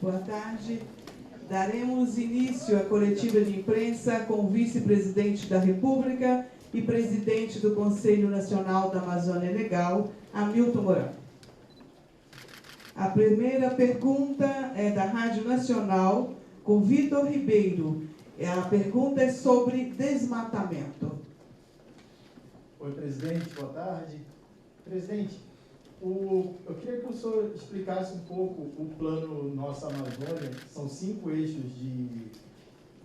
Boa tarde. Daremos início à coletiva de imprensa com o vice-presidente da República e presidente do Conselho Nacional da Amazônia Legal, Hamilton Mourão. A primeira pergunta é da Rádio Nacional, com Vitor Ribeiro. A pergunta é sobre desmatamento. Oi, presidente, boa tarde. Presidente, eu queria que o senhor explicasse um pouco o plano Nossa Amazônia. São 5 eixos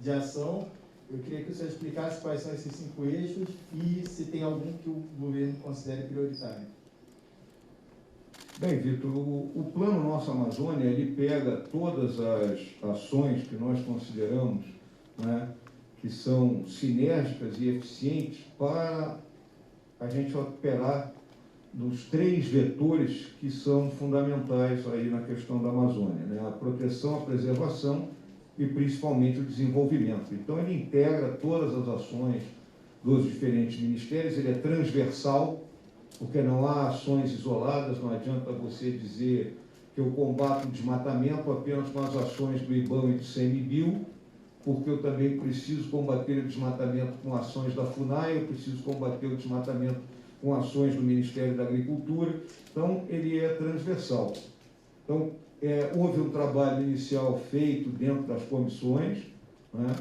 de ação. Eu queria que o senhor explicasse quais são esses 5 eixos e se tem algum que o governo considere prioritário. Bem, Vitor, o plano Nossa Amazônia, ele pega todas as ações que nós consideramos, né, que são sinérgicas e eficientes para a gente operar nos 3 vetores que são fundamentais aí na questão da Amazônia, né? A proteção, a preservação e principalmente o desenvolvimento. Então ele integra todas as ações dos diferentes ministérios, ele é transversal, porque não há ações isoladas, não adianta você dizer que eu combato o desmatamento apenas com as ações do IBAMA e do CMBio, porque eu também preciso combater o desmatamento com ações da FUNAI, eu preciso combater o desmatamento com ações do Ministério da Agricultura. Então, ele é transversal. Então, houve um trabalho inicial feito dentro das comissões, né?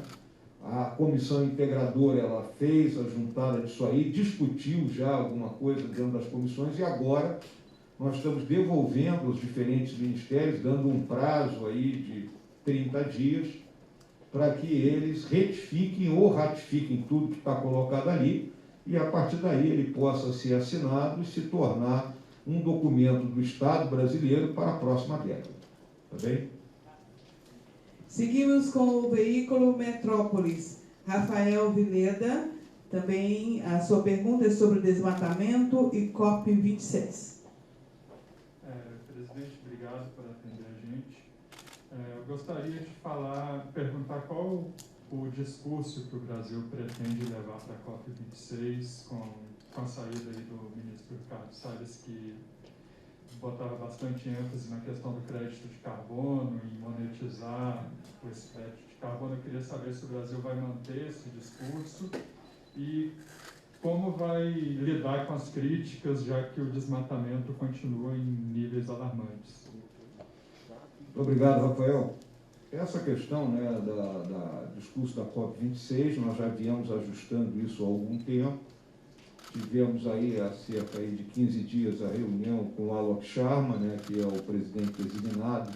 A comissão integradora, ela fez a juntada disso aí, discutiu já alguma coisa dentro das comissões e agora nós estamos devolvendo aos diferentes ministérios, dando um prazo aí de 30 dias para que eles retifiquem ou ratifiquem tudo que está colocado ali e, a partir daí, ele possa ser assinado e se tornar um documento do Estado brasileiro para a próxima década. Tá bem? Seguimos com o veículo Metrópolis. Rafael Vileda, também a sua pergunta é sobre desmatamento e COP26. Presidente, obrigado por atender a gente. Eu gostaria de perguntar qual o discurso que o Brasil pretende levar para a COP26 com a saída aí do ministro Ricardo Salles, que botava bastante ênfase na questão do crédito de carbono e monetizar esse crédito de carbono. Eu queria saber se o Brasil vai manter esse discurso e como vai lidar com as críticas, já que o desmatamento continua em níveis alarmantes. Muito obrigado, Rafael. Essa questão, né, da discurso da COP26, nós já viemos ajustando isso há algum tempo. Tivemos aí, há cerca de 15 dias, a reunião com o Alok Sharma, né, que é o presidente designado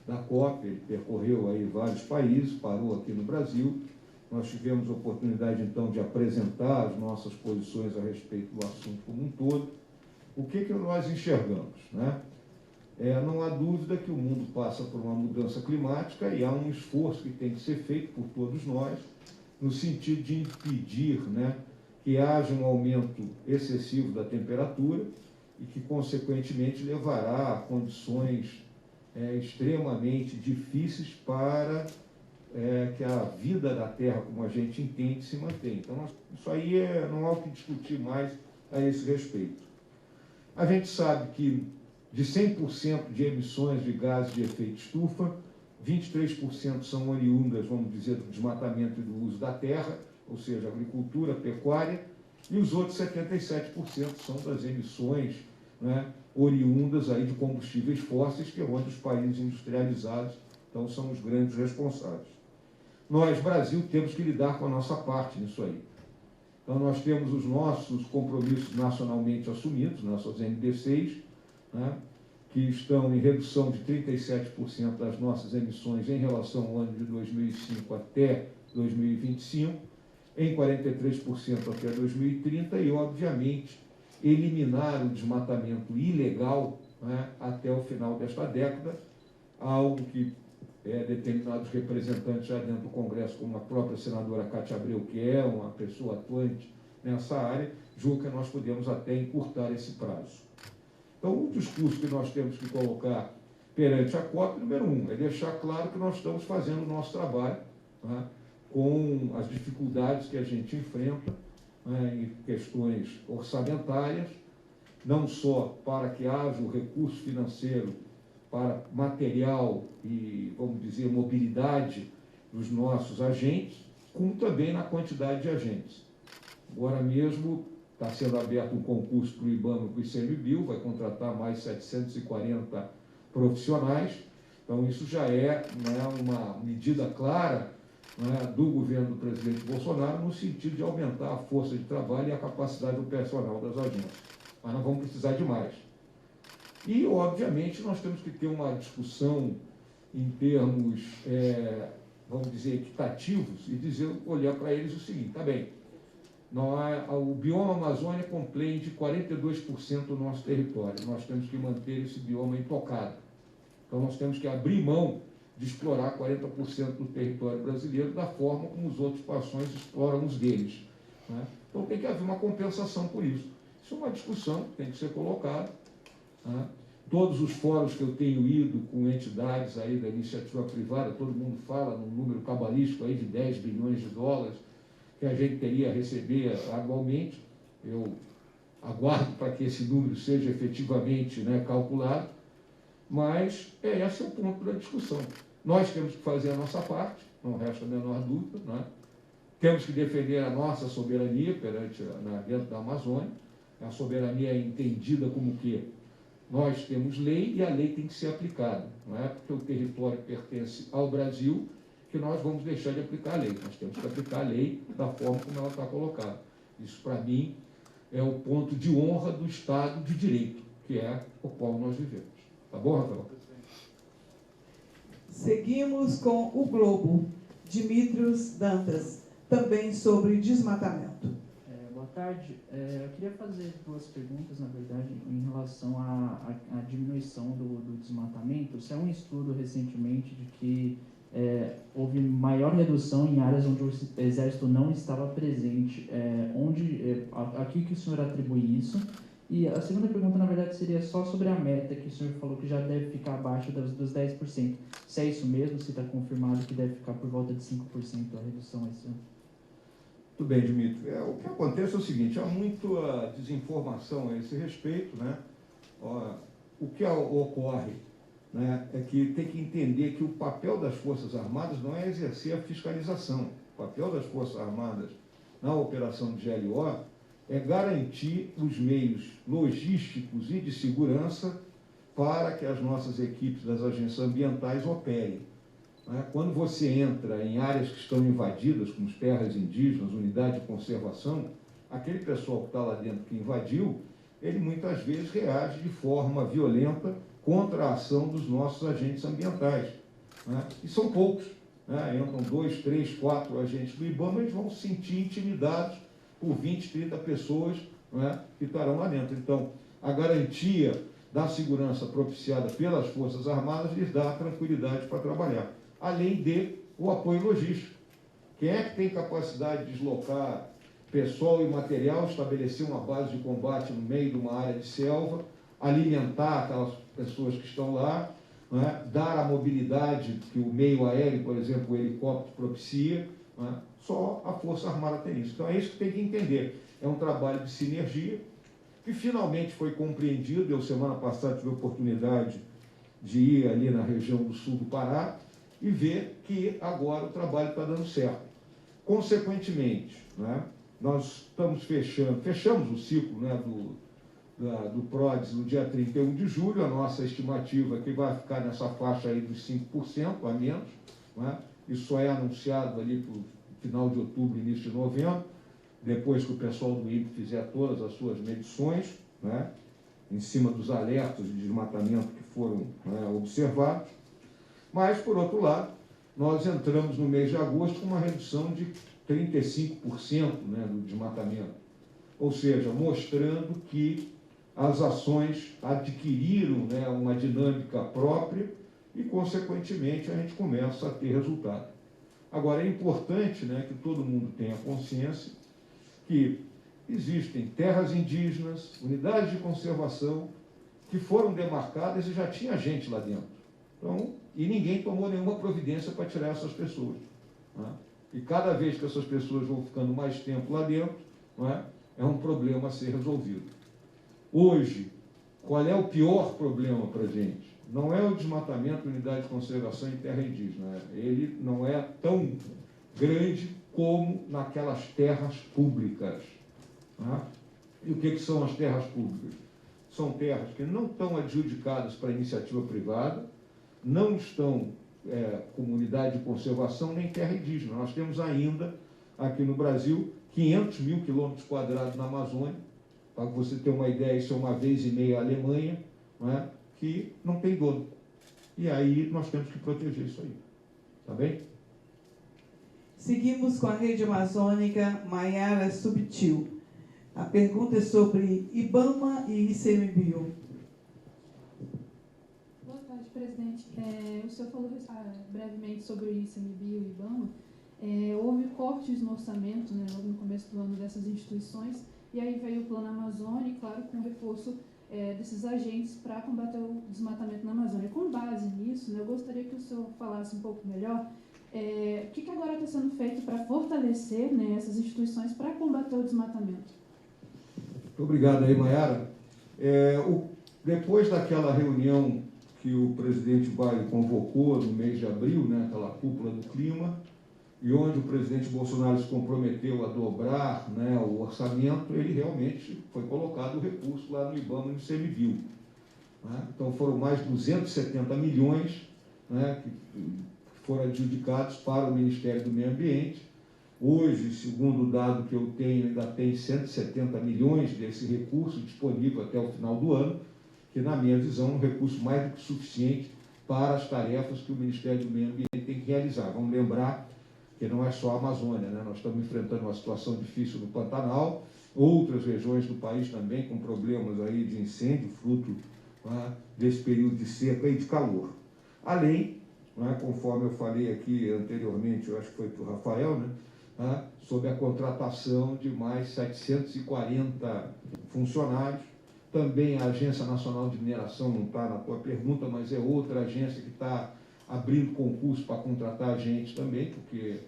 da COP. Ele percorreu aí vários países, parou aqui no Brasil. Nós tivemos a oportunidade, então, de apresentar as nossas posições a respeito do assunto como um todo. O que nós enxergamos, né? Não há dúvida que o mundo passa por uma mudança climática e há um esforço que tem que ser feito por todos nós no sentido de impedir, né, que haja um aumento excessivo da temperatura e que, consequentemente, levará a condições extremamente difíceis para que a vida da Terra, como a gente entende, se mantenha. Então, isso aí não há o que discutir mais a esse respeito. A gente sabe que de 100% de emissões de gases de efeito estufa, 23% são oriundas, vamos dizer, do desmatamento e do uso da terra, ou seja, agricultura, pecuária, e os outros 77% são das emissões, né, oriundas aí de combustíveis fósseis, que é onde os países industrializados, então, são os grandes responsáveis. Nós, Brasil, temos que lidar com a nossa parte nisso aí. Então, nós temos os nossos compromissos nacionalmente assumidos, nossas NDCs, né, que estão em redução de 37% das nossas emissões em relação ao ano de 2005 até 2025, em 43% até 2030 e, obviamente, eliminar o desmatamento ilegal, né, até o final desta década, algo que determinados representantes já dentro do Congresso, como a própria senadora Cátia Abreu, que é uma pessoa atuante nessa área, julga que nós podemos até encurtar esse prazo. Então, o discurso que nós temos que colocar perante a COP, número 1, é deixar claro que nós estamos fazendo o nosso trabalho, tá, com as dificuldades que a gente enfrenta, né, em questões orçamentárias, não só para que haja o recurso financeiro para material e, vamos dizer, mobilidade dos nossos agentes, como também na quantidade de agentes. Agora mesmo está sendo aberto um concurso para o IBAMA e para o ICMBio, vai contratar mais 740 profissionais. Então, isso já é, né, uma medida clara, né, do governo do presidente Bolsonaro, no sentido de aumentar a força de trabalho e a capacidade operacional das agências. Mas nós vamos precisar de mais. E, obviamente, nós temos que ter uma discussão em termos, vamos dizer, equitativos, e olhar para eles o seguinte: tá bem, o bioma Amazônia compreende 42% do nosso território. Nós temos que manter esse bioma intocado. Então, nós temos que abrir mão de explorar 40% do território brasileiro da forma como os outros países exploram os deles, né? Então, tem que haver uma compensação por isso. Isso é uma discussão que tem que ser colocada, né? Todos os fóruns que eu tenho ido com entidades aí da iniciativa privada, todo mundo fala num número cabalístico aí de 10 bilhões de dólares que a gente teria a receber anualmente. Eu aguardo para que esse número seja efetivamente, né, calculado, mas esse é o ponto da discussão. Nós temos que fazer a nossa parte, não resta a menor dúvida, né? Temos que defender a nossa soberania dentro da Amazônia. A soberania é entendida como que nós temos lei e a lei tem que ser aplicada. Não é porque o território pertence ao Brasil que nós vamos deixar de aplicar a lei. Nós temos que aplicar a lei da forma como ela está colocada. Isso, para mim, é o ponto de honra do Estado de Direito, que é o qual nós vivemos. Tá bom, Rafael? Seguimos com o Globo. Dimitrios Dantas, também sobre desmatamento. Boa tarde. Eu queria fazer duas perguntas, na verdade, em relação à diminuição do desmatamento. Saiu um estudo recentemente de que houve maior redução em áreas onde o Exército não estava presente. A que o senhor atribui isso? E a segunda pergunta, na verdade, seria só sobre a meta, que o senhor falou que já deve ficar abaixo dos 10%. Se é isso mesmo, se está confirmado que deve ficar por volta de 5% a redução esse ano? Muito bem, Dimitri. O que acontece é o seguinte: há muita desinformação a esse respeito, né? O que ocorre, né, é que tem que entender que o papel das Forças Armadas não é exercer a fiscalização. O papel das Forças Armadas na operação de GLO é garantir os meios logísticos e de segurança para que as nossas equipes das agências ambientais operem. Quando você entra em áreas que estão invadidas, como as terras indígenas, unidade de conservação, aquele pessoal que está lá dentro que invadiu, ele muitas vezes reage de forma violenta contra a ação dos nossos agentes ambientais, né? E são poucos, né? Entram 2, 3, 4 agentes do IBAMA, eles vão se sentir intimidados por 20, 30 pessoas, né, que estarão lá dentro. Então, a garantia da segurança propiciada pelas Forças Armadas lhes dá tranquilidade para trabalhar, além de o apoio logístico. Quem é que tem capacidade de deslocar pessoal e material, estabelecer uma base de combate no meio de uma área de selva, alimentar aquelas pessoas que estão lá, né, dar a mobilidade que o meio aéreo, por exemplo, o helicóptero propicia, né? Só a Força Armada tem isso. Então é isso que tem que entender. É um trabalho de sinergia que finalmente foi compreendido. Eu, semana passada, tive a oportunidade de ir ali na região do sul do Pará e ver que agora o trabalho está dando certo. Consequentemente, né, nós fechamos o ciclo, né, do PRODES no dia 31 de julho. A nossa estimativa é que vai ficar nessa faixa aí dos 5% a menos, né? Isso só é anunciado ali para o final de outubro, início de novembro, depois que o pessoal do INPE fizer todas as suas medições, né, em cima dos alertas de desmatamento que foram, né, observados. Mas, por outro lado, nós entramos no mês de agosto com uma redução de 35%, né, do desmatamento. Ou seja, mostrando que as ações adquiriram, né, uma dinâmica própria e, consequentemente, a gente começa a ter resultado. Agora, é importante, né, que todo mundo tenha consciência que existem terras indígenas, unidades de conservação, que foram demarcadas e já tinha gente lá dentro. Então, e ninguém tomou nenhuma providência para tirar essas pessoas, né? E cada vez que essas pessoas vão ficando mais tempo lá dentro, né, é um problema a ser resolvido. Hoje, qual é o pior problema para a gente? não é o desmatamento unidade de conservação em terra indígena, ele não é tão grande como naquelas terras públicas. Tá? E o que são as terras públicas? São terras que não estão adjudicadas para iniciativa privada, não estão como unidade de conservação nem terra indígena. Nós temos ainda, aqui no Brasil, 500 mil quilômetros quadrados na Amazônia, para você ter uma ideia, isso é 1,5 vezes a Alemanha, não é? Que não tem dono. E aí nós temos que proteger isso aí. Tá bem? Seguimos com a Rede Amazônica, Maiara Subtil. A pergunta é sobre IBAMA e ICMBio. Boa tarde, presidente. O senhor falou brevemente sobre o ICMBio e IBAMA. Houve cortes no orçamento, né, logo no começo do ano dessas instituições, e aí veio o Plano Amazônia, claro, com o reforço desses agentes para combater o desmatamento na Amazônia. Com base nisso, né, eu gostaria que o senhor falasse um pouco melhor o que agora está sendo feito para fortalecer, né, essas instituições para combater o desmatamento. Muito obrigado aí, Maiara. Depois daquela reunião que o presidente Biden convocou no mês de abril, né, aquela cúpula do clima, e onde o presidente Bolsonaro se comprometeu a dobrar, né, o orçamento, ele realmente foi colocado o recurso lá no IBAMA e no ICMBio. Né? Então foram mais de 270 milhões, né, que foram adjudicados para o Ministério do Meio Ambiente. Hoje, segundo o dado que eu tenho, ainda tem 170 milhões desse recurso disponível até o final do ano, que, na minha visão, é um recurso mais do que suficiente para as tarefas que o Ministério do Meio Ambiente tem que realizar. Vamos lembrar que não é só a Amazônia, né? Nós estamos enfrentando uma situação difícil no Pantanal, outras regiões do país também com problemas aí de incêndio, fruto, né, desse período de seca e de calor. Além, né, conforme eu falei aqui anteriormente, eu acho que foi para o Rafael, né, sobre a contratação de mais 740 funcionários. Também a Agência Nacional de Mineração não está na tua pergunta, mas é outra agência que está abrindo concurso para contratar gente também, porque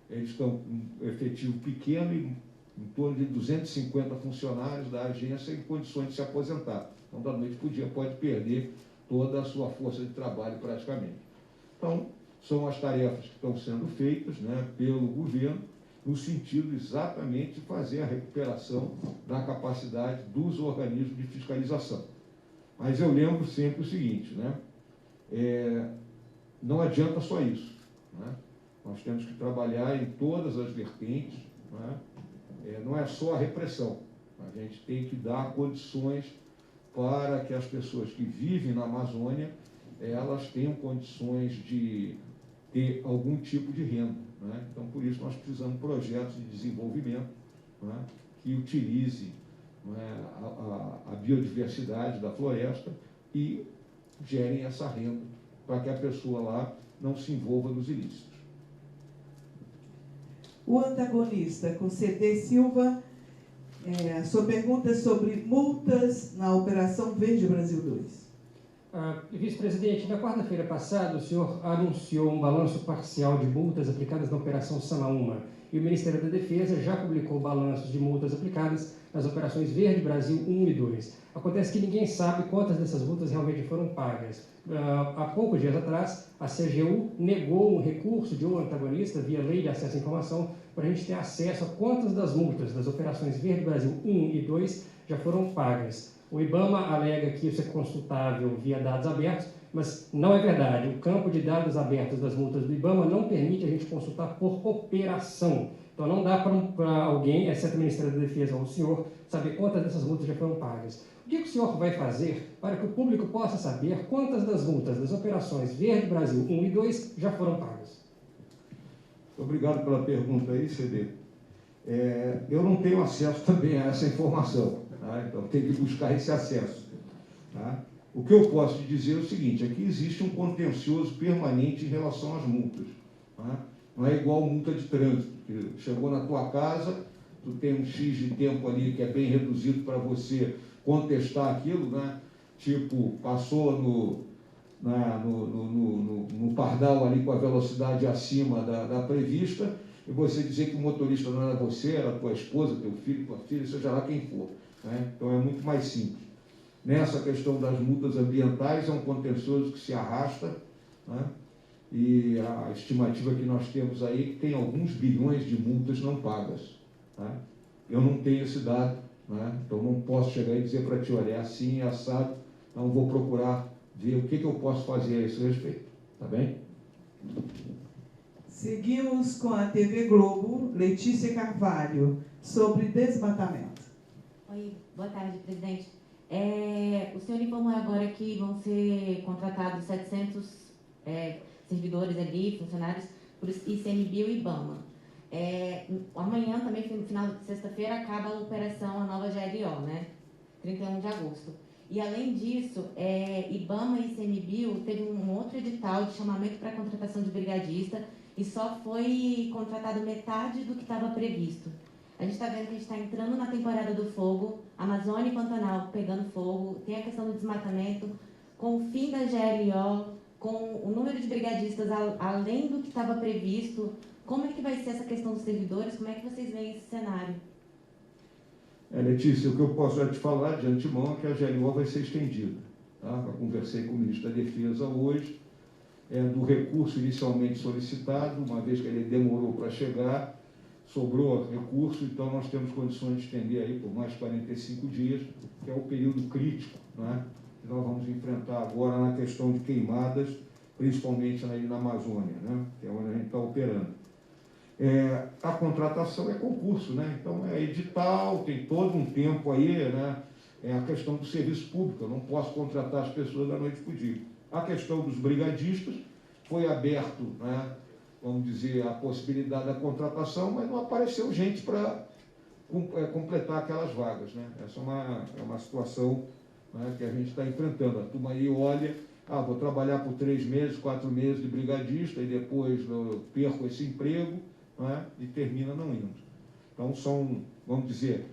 eles estão com um efetivo pequeno e em torno de 250 funcionários da agência em condições de se aposentar. Então, da noite para o dia, pode perder toda a sua força de trabalho praticamente. Então, são as tarefas que estão sendo feitas, né, pelo governo, no sentido exatamente de fazer a recuperação da capacidade dos organismos de fiscalização. Mas eu lembro sempre o seguinte, né, não adianta só isso. Né? Nós temos que trabalhar em todas as vertentes, né? Não é só a repressão. A gente tem que dar condições para que as pessoas que vivem na Amazônia, elas tenham condições de ter algum tipo de renda. Né? Então, por isso, nós precisamos de projetos de desenvolvimento, né, que utilize, né, a biodiversidade da floresta e gerem essa renda para que a pessoa lá não se envolva nos ilícitos. O antagonista, com CD Silva, a sua pergunta é sobre multas na Operação Verde Brasil 2. Vice-presidente, na quarta-feira passada, o senhor anunciou um balanço parcial de multas aplicadas na Operação Sanaúma, e o Ministério da Defesa já publicou balanços de multas aplicadas nas operações Verde Brasil 1 e 2. Acontece que ninguém sabe quantas dessas multas realmente foram pagas. Há poucos dias atrás, a CGU negou um recurso de um antagonista via Lei de Acesso à Informação para a gente ter acesso a quantas das multas das operações Verde Brasil 1 e 2 já foram pagas. O IBAMA alega que isso é consultável via dados abertos, mas não é verdade. O campo de dados abertos das multas do IBAMA não permite a gente consultar por operação. Então não dá para alguém, exceto o Ministério da Defesa ou o senhor, saber quantas dessas multas já foram pagas. O que o senhor vai fazer para que o público possa saber quantas das multas das operações Verde Brasil 1 e 2 já foram pagas? Obrigado pela pergunta aí, CD. Eu não tenho acesso também a essa informação, tá? Então tem que buscar esse acesso. Tá? O que eu posso te dizer é o seguinte, é que existe um contencioso permanente em relação às multas. Tá? Não é igual multa de trânsito, que chegou na tua casa, tu tem um X de tempo ali que é bem reduzido para você contestar aquilo, né? Tipo, passou no pardal ali com a velocidade acima da prevista, e você dizer que o motorista não era você, era tua esposa, teu filho, tua filha, seja lá quem for. Né? Então é muito mais simples. Nessa questão das multas ambientais, é um contencioso que se arrasta, né? E a estimativa que nós temos aí é que tem alguns bilhões de multas não pagas. Né? Eu não tenho esse dado, né? Então não posso chegar e dizer para ti, olha, é assim, é assado, então vou procurar ver o que eu posso fazer a esse respeito. Tá bem? Seguimos com a TV Globo, Letícia Carvalho, sobre desmatamento. Oi, boa tarde, presidente. O senhor informou agora que vão ser contratados 700 servidores ali, funcionários, por ICMBio e IBAMA. Amanhã, também, no final de sexta-feira, acaba a operação, a nova GLO, né? 31 de agosto. E, além disso, IBAMA e ICMBio teve um outro edital de chamamento para contratação de brigadista e só foi contratado metade do que estava previsto. A gente está vendo que a gente está entrando na temporada do fogo, Amazônia e Pantanal pegando fogo, tem a questão do desmatamento, com o fim da GLO, com o número de brigadistas além do que estava previsto. Como é que vai ser essa questão dos servidores? Como é que vocês veem esse cenário? Letícia, o que eu posso já te falar de antemão é que a GLO vai ser estendida. Tá? Eu conversei com o ministro da Defesa hoje, do recurso inicialmente solicitado, uma vez que ele demorou para chegar, sobrou recurso, então nós temos condições de estender aí por mais 45 dias, que é o período crítico, né, que nós vamos enfrentar agora na questão de queimadas, principalmente aí na Amazônia, né, que é onde a gente está operando. A contratação é concurso, né, então é edital, tem todo um tempo aí, né, a questão do serviço público, eu não posso contratar as pessoas da noite para o dia. A questão dos brigadistas foi aberto, né, vamos dizer, a possibilidade da contratação, mas não apareceu gente para completar aquelas vagas, né? Essa é uma situação, né, que a gente está enfrentando. A turma aí olha, vou trabalhar por 3 meses, 4 meses de brigadista e depois eu perco esse emprego, né, e termina não indo. Então são, vamos dizer,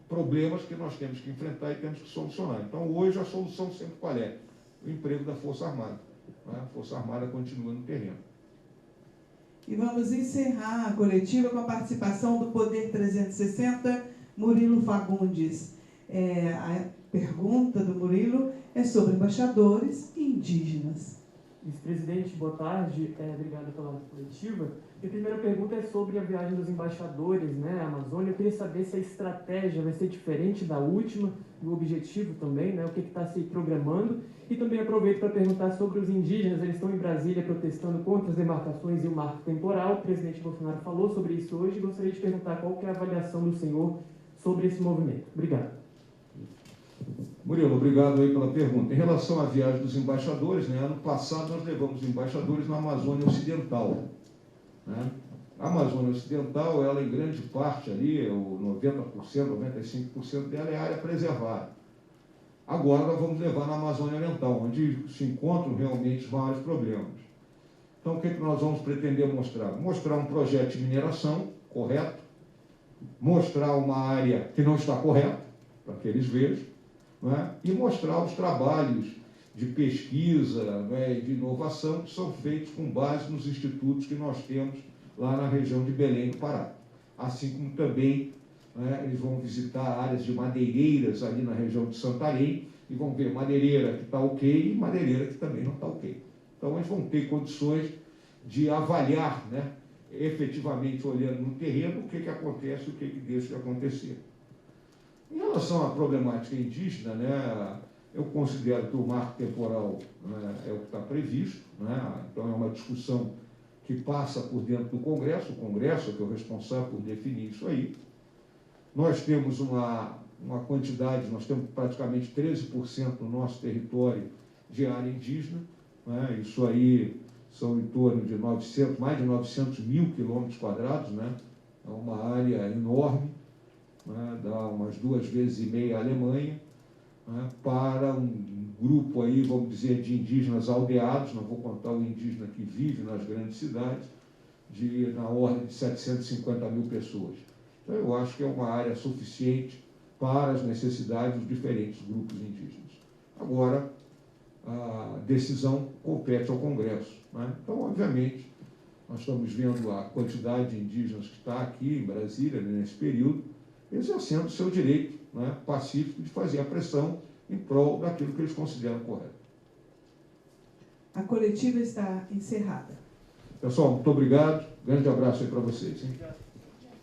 problemas que nós temos que enfrentar e temos que solucionar. Então hoje a solução sempre qual é? O emprego da Força Armada. A Força Armada continua no terreno. E vamos encerrar a coletiva com a participação do Poder 360, Murilo Fagundes. A pergunta do Murilo é sobre embaixadores e indígenas. Vice-presidente, boa tarde. Obrigado pela coletiva. Minha primeira pergunta é sobre a viagem dos embaixadores, né, à Amazônia. Eu queria saber se a estratégia vai ser diferente da última, do objetivo também, né, o que está se programando. E também aproveito para perguntar sobre os indígenas. Eles estão em Brasília protestando contra as demarcações e o marco temporal. O presidente Bolsonaro falou sobre isso hoje. Gostaria de perguntar qual que é a avaliação do senhor sobre esse movimento. Obrigado. Murilo, obrigado aí pela pergunta. Em relação à viagem dos embaixadores, né, ano passado nós levamos embaixadores na Amazônia Ocidental. Né? A Amazônia Ocidental, ela em grande parte ali, 90%, 95% dela é área preservada. Agora nós vamos levar na Amazônia Oriental, onde se encontram realmente os maiores problemas. Então o que nós vamos pretender mostrar? Mostrar um projeto de mineração correto, mostrar uma área que não está correta, para que eles vejam, né? E mostrar os trabalhos de pesquisa, né, e de inovação que são feitos com base nos institutos que nós temos lá na região de Belém do Pará. Assim como também, né, eles vão visitar áreas de madeireiras ali na região de Santarém e vão ver madeireira que está ok e madeireira que também não está ok. Então eles vão ter condições de avaliar, né, efetivamente olhando no terreno o que acontece e o que deixa de acontecer. Em relação à problemática indígena, né, eu considero que o marco temporal, né, é o que está previsto, né, então é uma discussão que passa por dentro do Congresso, o Congresso é que é o responsável por definir isso aí. Nós temos uma quantidade, nós temos praticamente 13% do nosso território de área indígena, né, isso aí são em torno de mais de 900 mil quilômetros quadrados, né, é uma área enorme, né, dá umas 2,5 vezes a Alemanha, né, para um grupo aí, vamos dizer, de indígenas aldeados, não vou contar o indígena que vive nas grandes cidades, na ordem de 750 mil pessoas. Então, eu acho que é uma área suficiente para as necessidades dos diferentes grupos indígenas. Agora, a decisão compete ao Congresso, né? Então, obviamente, nós estamos vendo a quantidade de indígenas que está aqui em Brasília, nesse período, exercendo o seu direito né, pacífico de fazer a pressão em prol daquilo que eles consideram correto. A coletiva está encerrada. Pessoal, muito obrigado. Grande abraço aí para vocês. Hein? Obrigado.